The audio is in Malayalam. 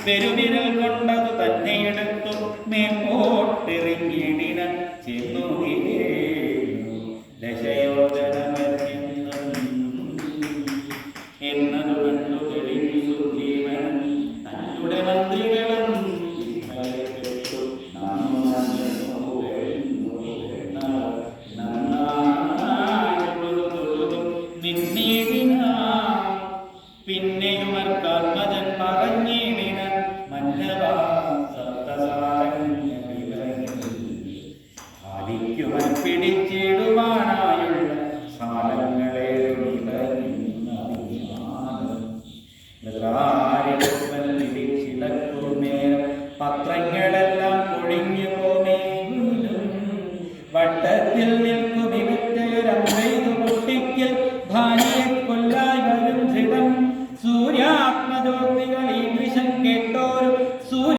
പെരുവിരൽ കൊണ്ടതു തന്നെ എടുത്തു മേമ്പോട്ടെറിഞ്ഞിടിന ചെന്നു ദശയോജനമെന്നും എന്നതു കണ്ടു തെളിഞ്ഞു സുഗ്രീവൻ തന്നുടെ മന്ത്രികളും പിന്നെയുമർ കർമ്മജൻ പറഞ്ഞിടിന മന്നവാ ആദിക്കുമൻ പിടിച്ചിടുവാനായുള്ള സാധനങ്ങളെ പിടിച്ചിടക്കുന്നേരം പത്രങ്ങൾ